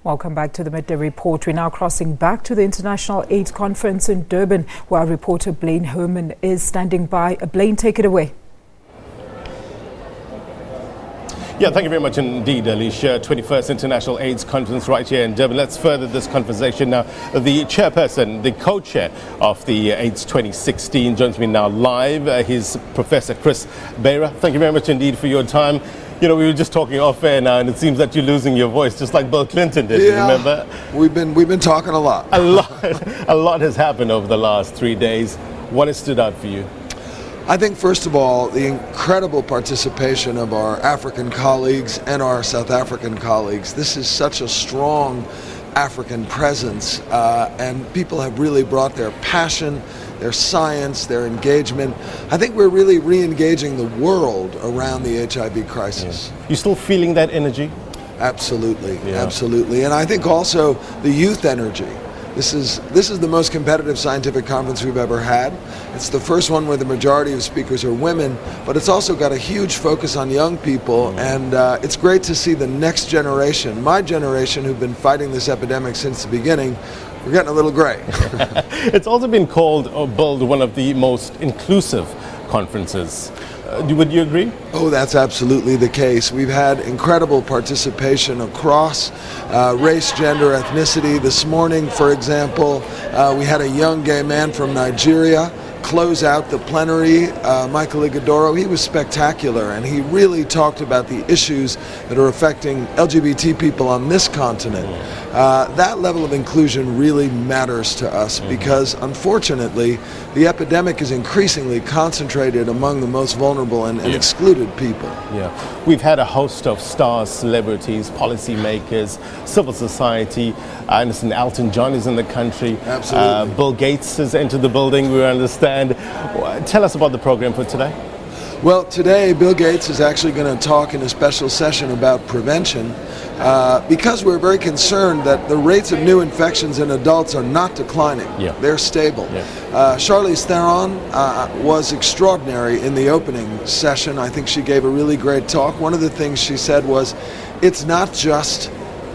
Welcome back to the Midday Report. We're now crossing back to the International AIDS Conference in Durban, where our reporter Blaine Herman is standing by. Blaine, take it away. Yeah, thank you very much indeed, Alicia. 21st International AIDS Conference right here in Durban. Let's further this conversation now. The chairperson, the co-chair of the AIDS 2016 joins me now live. He's Professor Chris Beyrer. Thank you very much indeed for your time. You know, we were just talking off air now, and it seems that you're losing your voice, just like Bill Clinton did. Yeah, remember? We've been talking a lot. A lot has happened over the last 3 days. What has stood out for you? I think, first of all, the incredible participation of our African colleagues and our South African colleagues. This is such a strong African presence, and people have really brought their passion, their science, their engagement. I think we're really re-engaging the world around the HIV crisis. You still feeling that energy? Absolutely, absolutely. And I think also the youth energy. This is the most competitive scientific conference we've ever had. It's the first one where the majority of speakers are women, but it's also got a huge focus on young people, and it's great to see the next generation, my generation, who've been fighting this epidemic since the beginning. We're getting a little gray. It's also been called or billed one of the most inclusive conferences. Would you agree? Oh, that's absolutely the case. We've had incredible participation across race, gender, ethnicity. This morning, for example, we had a young gay man from Nigeria close out the plenary, Michael Igodoro. He was spectacular, and he really talked about the issues that are affecting LGBT people on this continent. That level of inclusion really matters to us because, unfortunately, the epidemic is increasingly concentrated among the most vulnerable and excluded people. Yeah, we've had a host of stars, celebrities, policymakers, civil society. I understand Elton John is in the country. Absolutely. Bill Gates has entered the building, we understand. Tell us about the program for today. Well, today Bill Gates is actually going to talk in a special session about prevention because we're very concerned that the rates of new infections in adults are not declining. They're stable. Charlize Theron was extraordinary in the opening session. I think she gave a really great talk. One of the things she said was, it's not just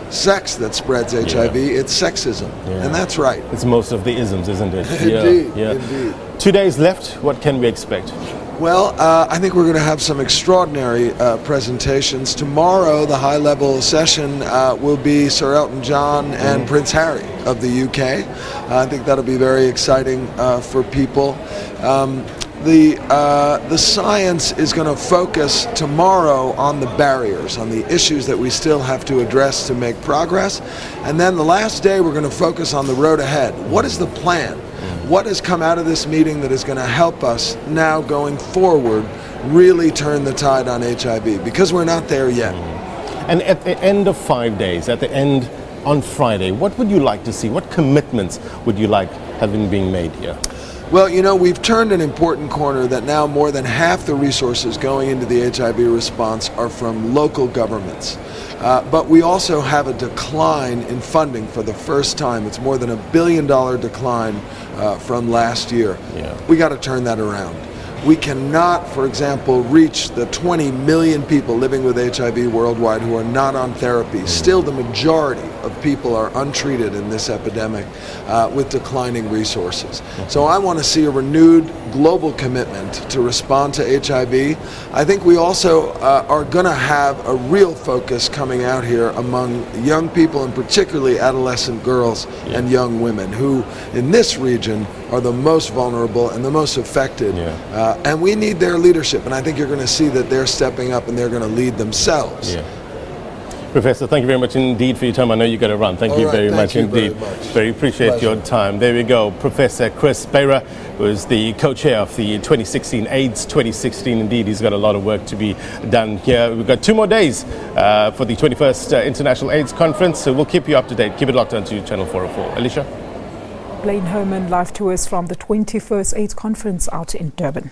sex that spreads HIV, it's sexism. And that's right. It's most of the isms, isn't it? Indeed, indeed. 2 days left. What can we expect? Well, I think we're going to have some extraordinary presentations. Tomorrow, the high-level session will be Sir Elton John and Prince Harry of the UK. I think that'll be very exciting for people. The science is going to focus tomorrow on the barriers, on the issues that we still have to address to make progress. And then the last day, we're going to focus on the road ahead. What is the plan? What has come out of this meeting that is going to help us now going forward really turn the tide on HIV? Because we're not there yet. And at the end of 5 days, at the end on Friday, what would you like to see? What commitments would you like having been made here? Well, you know, we've turned an important corner that now more than half the resources going into the HIV response are from local governments. But we also have a decline in funding for the first time. It's more than $1 billion decline from last year. We got to turn that around. We cannot, for example, reach the 20 million people living with HIV worldwide who are not on therapy. Still, the majority of people are untreated in this epidemic with declining resources. So I want to see a renewed global commitment to respond to HIV. I think we also are going to have a real focus coming out here among young people, and particularly adolescent girls and young women, who in this region are the most vulnerable and the most affected. And we need their leadership, and I think you're going to see that they're stepping up and they're going to lead themselves. Professor, thank you very much indeed for your time. I know you got to run. Thank you very much indeed. Very appreciate your time. There we go. Professor Chris Beyrer, who is the co-chair of the 2016 AIDS 2016. Indeed, he's got a lot of work to be done here. We've got 2 more days for the 21st International AIDS Conference, so we'll keep you up to date. Keep it locked onto Channel 404. Alicia? Blaine Herman, live to us from the 21st AIDS Conference out in Durban.